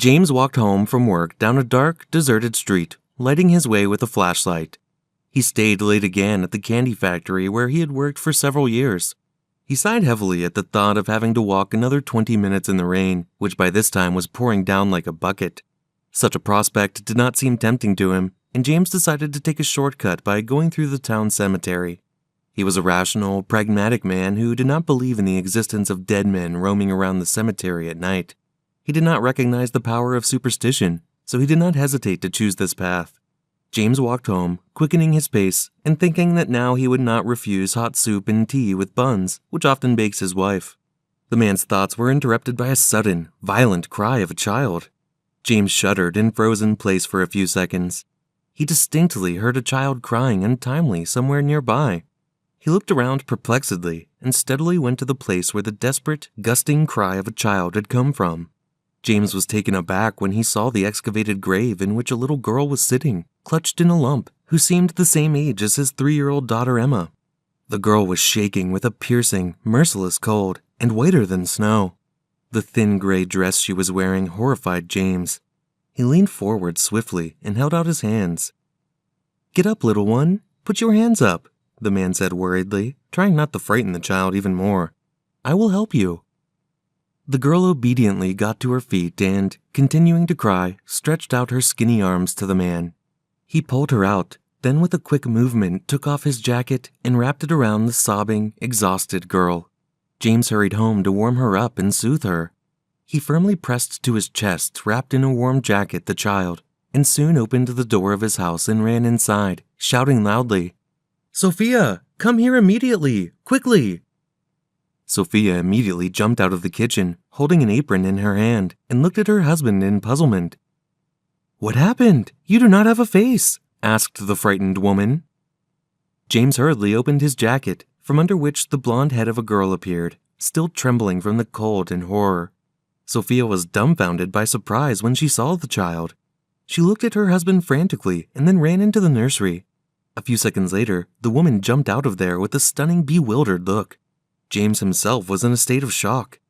James walked home from work down a dark, deserted street, lighting his way with a flashlight. He stayed late again at the candy factory where he had worked for several years. He sighed heavily at the thought of having to walk another 20 minutes in the rain, which by this time was pouring down like a bucket. Such a prospect did not seem tempting to him, and James decided to take a shortcut by going through the town cemetery. He was a rational, pragmatic man who did not believe in the existence of dead men roaming around the cemetery at night. He did not recognize the power of superstition, so he did not hesitate to choose this path. James walked home, quickening his pace and thinking that now he would not refuse hot soup and tea with buns, which often bakes his wife. The man's thoughts were interrupted by a sudden, violent cry of a child. James shuddered and froze in place for a few seconds. He distinctly heard a child crying untimely somewhere nearby. He looked around perplexedly and steadily went to the place where the desperate, gusting cry of a child had come from. James was taken aback when he saw the excavated grave in which a little girl was sitting, clutched in a lump, who seemed the same age as his 3-year-old daughter Emma. The girl was shaking with a piercing, merciless cold, and whiter than snow. The thin gray dress she was wearing horrified James. He leaned forward swiftly and held out his hands. "Get up, little one. Put your hands up," the man said worriedly, trying not to frighten the child even more. "I will help you." The girl obediently got to her feet and, continuing to cry, stretched out her skinny arms to the man. He pulled her out, then with a quick movement took off his jacket and wrapped it around the sobbing, exhausted girl. James hurried home to warm her up and soothe her. He firmly pressed to his chest, wrapped in a warm jacket, the child, and soon opened the door of his house and ran inside, shouting loudly, "Sophia, come here immediately, quickly!" Sophia immediately jumped out of the kitchen, holding an apron in her hand, and looked at her husband in puzzlement. "What happened? You do not have a face," asked the frightened woman. James hurriedly opened his jacket, from under which the blonde head of a girl appeared, still trembling from the cold and horror. Sophia was dumbfounded by surprise when she saw the child. She looked at her husband frantically and then ran into the nursery. A few seconds later, the woman jumped out of there with a stunning, bewildered look. James himself was in a state of shock.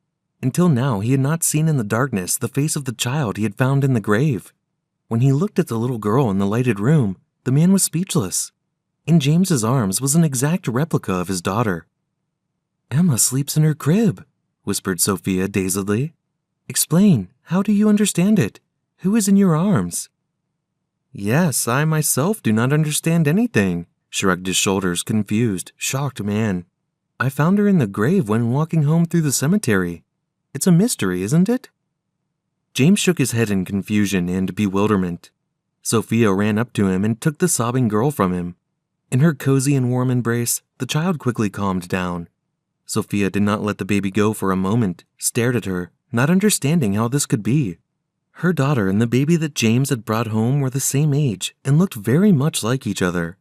Until now, he had not seen in the darkness the face of the child he had found in the grave. When he looked at the little girl in the lighted room, the man was speechless. In James's arms was an exact replica of his daughter. "Emma sleeps in her crib," whispered Sophia dazedly. "Explain, how do you understand it? Who is in your arms?" "Yes, I myself do not understand anything," shrugged his shoulders confused, shocked man. "I found her in the grave when walking home through the cemetery. It's a mystery, isn't it?" James shook his head in confusion and bewilderment. Sophia ran up to him and took the sobbing girl from him. In her cozy and warm embrace, the child quickly calmed down. Sophia did not let the baby go for a moment, stared at her, not understanding how this could be. Her daughter and the baby that James had brought home were the same age and looked very much like each other.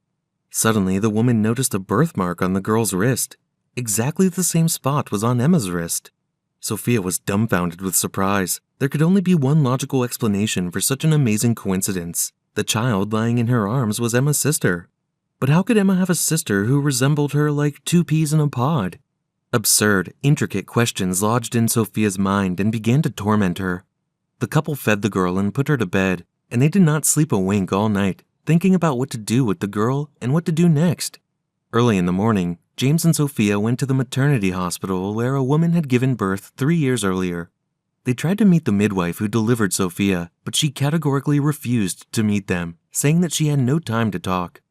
Suddenly, the woman noticed a birthmark on the girl's wrist. Exactly the same spot was on Emma's wrist. Sophia was dumbfounded with surprise. There could only be one logical explanation for such an amazing coincidence. The child lying in her arms was Emma's sister. But how could Emma have a sister who resembled her like 2 peas in a pod? Absurd, intricate questions lodged in Sophia's mind and began to torment her. The couple fed the girl and put her to bed, and they did not sleep a wink all night, thinking about what to do with the girl and what to do next. Early in the morning, James and Sophia went to the maternity hospital where a woman had given birth 3 years earlier. They tried to meet the midwife who delivered Sophia, but she categorically refused to meet them, saying that she had no time to talk.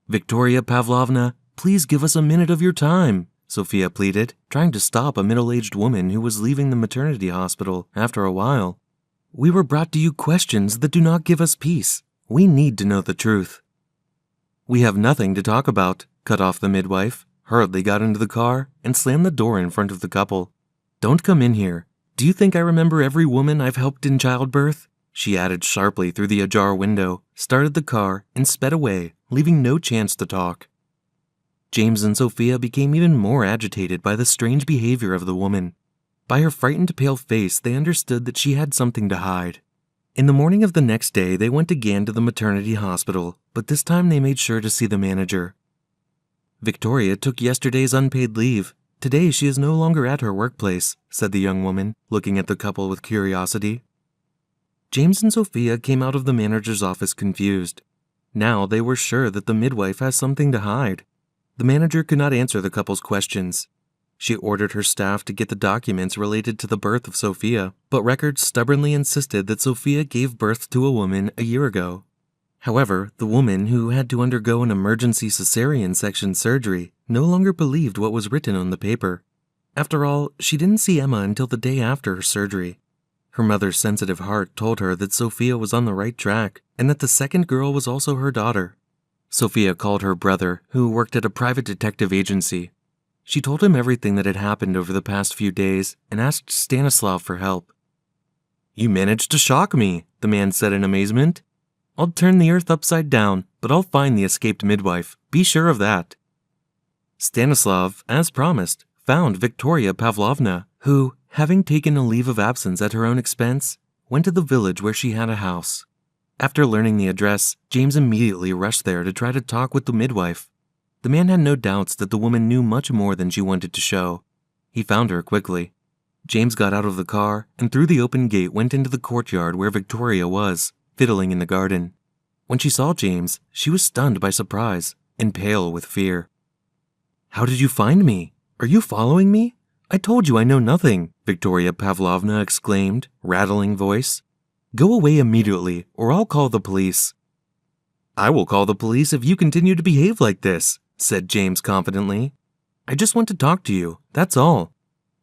"Victoria Pavlovna, please give us a minute of your time," Sophia pleaded, trying to stop a middle-aged woman who was leaving the maternity hospital after a while. "We were brought to you questions that do not give us peace. We need to know the truth." "We have nothing to talk about," cut off the midwife, hurriedly got into the car, and slammed the door in front of the couple. "Don't come in here. Do you think I remember every woman I've helped in childbirth?" she added sharply through the ajar window, started the car, and sped away, leaving no chance to talk. James and Sophia became even more agitated by the strange behavior of the woman. By her frightened, pale face, they understood that she had something to hide. In the morning of the next day, they went again to the maternity hospital, but this time they made sure to see the manager. "Victoria took yesterday's unpaid leave. Today she is no longer at her workplace," said the young woman, looking at the couple with curiosity. James and Sophia came out of the manager's office confused. Now they were sure that the midwife has something to hide. The manager could not answer the couple's questions. She ordered her staff to get the documents related to the birth of Sophia, but records stubbornly insisted that Sophia gave birth to a woman a year ago. However, the woman, who had to undergo an emergency cesarean section surgery, no longer believed what was written on the paper. After all, she didn't see Emma until the day after her surgery. Her mother's sensitive heart told her that Sophia was on the right track and that the second girl was also her daughter. Sophia called her brother, who worked at a private detective agency. She told him everything that had happened over the past few days and asked Stanislav for help. "You managed to shock me," the man said in amazement. "I'll turn the earth upside down, but I'll find the escaped midwife. Be sure of that." Stanislav, as promised, found Victoria Pavlovna, who, having taken a leave of absence at her own expense, went to the village where she had a house. After learning the address, James immediately rushed there to try to talk with the midwife. The man had no doubts that the woman knew much more than she wanted to show. He found her quickly. James got out of the car and through the open gate went into the courtyard where Victoria was, fiddling in the garden. When she saw James, she was stunned by surprise and pale with fear. "How did you find me? Are you following me? I told you I know nothing," Victoria Pavlovna exclaimed, rattling voice. "Go away immediately, or I'll call the police." "I will call the police if you continue to behave like this," said James confidently. "I just want to talk to you, that's all.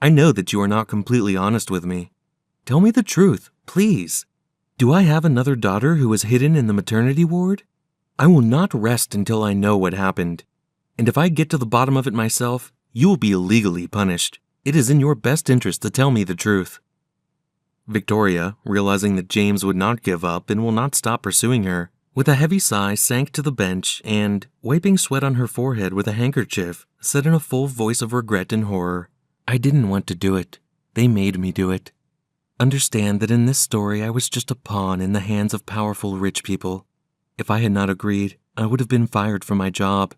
I know that you are not completely honest with me. Tell me the truth, please. Do I have another daughter who is hidden in the maternity ward? I will not rest until I know what happened. And if I get to the bottom of it myself, you will be legally punished. It is in your best interest to tell me the truth." Victoria, realizing that James would not give up and will not stop pursuing her, with a heavy sigh sank to the bench and, wiping sweat on her forehead with a handkerchief, said in a full voice of regret and horror, "I didn't want to do it. They made me do it. Understand that in this story I was just a pawn in the hands of powerful rich people. If I had not agreed, I would have been fired from my job.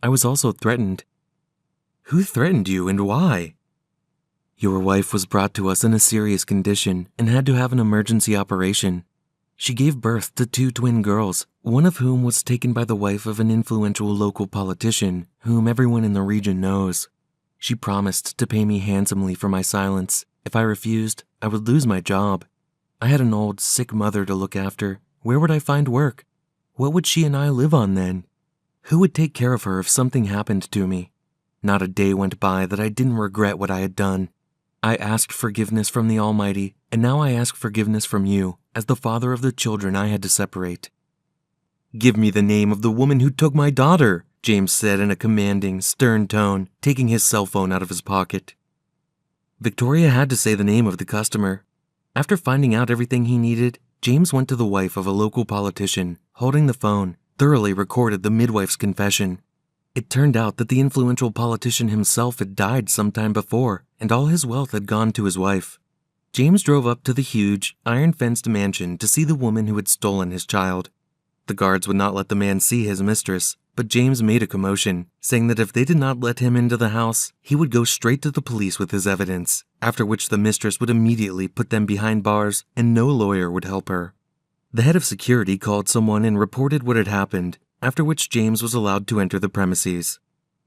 I was also threatened." "Who threatened you and why?" "Your wife was brought to us in a serious condition and had to have an emergency operation. She gave birth to 2 twin girls, one of whom was taken by the wife of an influential local politician whom everyone in the region knows. She promised to pay me handsomely for my silence. If I refused, I would lose my job. I had an old, sick mother to look after. Where would I find work? What would she and I live on then? Who would take care of her if something happened to me? Not a day went by that I didn't regret what I had done. I asked forgiveness from the Almighty, and now I ask forgiveness from you, as the father of the children I had to separate." "Give me the name of the woman who took my daughter," James said in a commanding, stern tone, taking his cell phone out of his pocket. Victoria had to say the name of the customer. After finding out everything he needed, James went to the wife of a local politician, holding the phone, thoroughly recorded the midwife's confession. It turned out that the influential politician himself had died some time before, and all his wealth had gone to his wife. James drove up to the huge, iron-fenced mansion to see the woman who had stolen his child. The guards would not let the man see his mistress, but James made a commotion, saying that if they did not let him into the house, he would go straight to the police with his evidence, after which the mistress would immediately put them behind bars and no lawyer would help her. The head of security called someone and reported what had happened, after which James was allowed to enter the premises.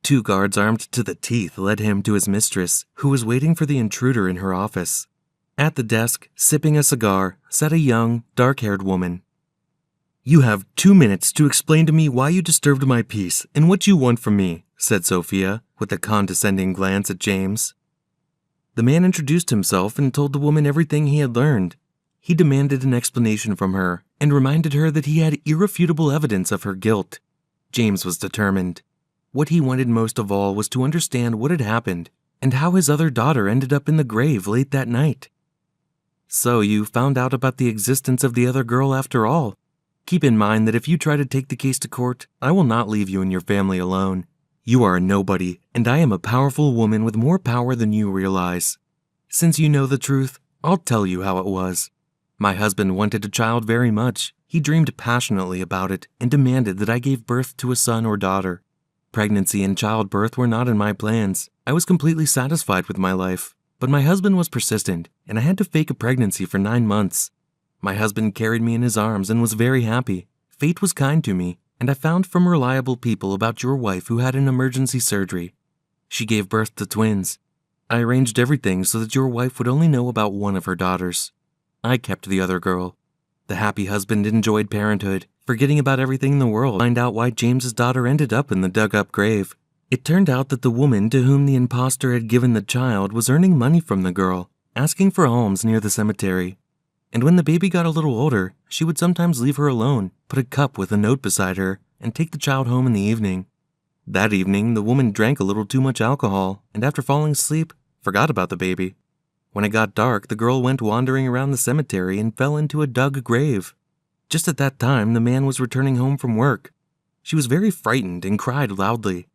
2 guards armed to the teeth led him to his mistress, who was waiting for the intruder in her office. At the desk, sipping a cigar, sat a young, dark-haired woman. "You have 2 minutes to explain to me why you disturbed my peace and what you want from me," said Sophia, with a condescending glance at James. The man introduced himself and told the woman everything he had learned. He demanded an explanation from her and reminded her that he had irrefutable evidence of her guilt. James was determined. What he wanted most of all was to understand what had happened and how his other daughter ended up in the grave late that night. "So you found out about the existence of the other girl after all. Keep in mind that if you try to take the case to court, I will not leave you and your family alone. You are a nobody, and I am a powerful woman with more power than you realize. Since you know the truth, I'll tell you how it was. My husband wanted a child very much. He dreamed passionately about it and demanded that I gave birth to a son or daughter. Pregnancy and childbirth were not in my plans. I was completely satisfied with my life, but my husband was persistent, and I had to fake a pregnancy for 9 months. My husband carried me in his arms and was very happy. Fate was kind to me, and I found from reliable people about your wife who had an emergency surgery. She gave birth to twins. I arranged everything so that your wife would only know about one of her daughters. I kept the other girl. The happy husband enjoyed parenthood, forgetting about everything in the world to find out why James's daughter ended up in the dug-up grave. It turned out that the woman to whom the imposter had given the child was earning money from the girl, asking for alms near the cemetery. And when the baby got a little older, she would sometimes leave her alone, put a cup with a note beside her, and take the child home in the evening. That evening, the woman drank a little too much alcohol, and after falling asleep, forgot about the baby. When it got dark, the girl went wandering around the cemetery and fell into a dug grave. Just at that time, the man was returning home from work. She was very frightened and cried loudly.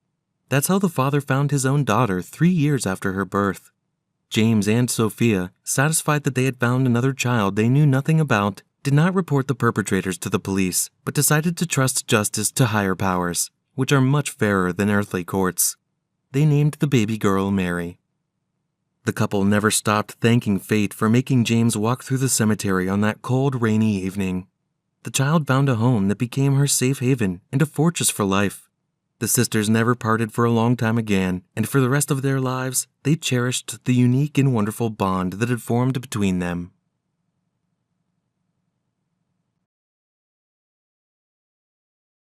That's how the father found his own daughter 3 years after her birth. James and Sophia, satisfied that they had found another child they knew nothing about, did not report the perpetrators to the police, but decided to trust justice to higher powers, which are much fairer than earthly courts. They named the baby girl Mary. The couple never stopped thanking fate for making James walk through the cemetery on that cold, rainy evening. The child found a home that became her safe haven and a fortress for life. The sisters never parted for a long time again, and for the rest of their lives, they cherished the unique and wonderful bond that had formed between them.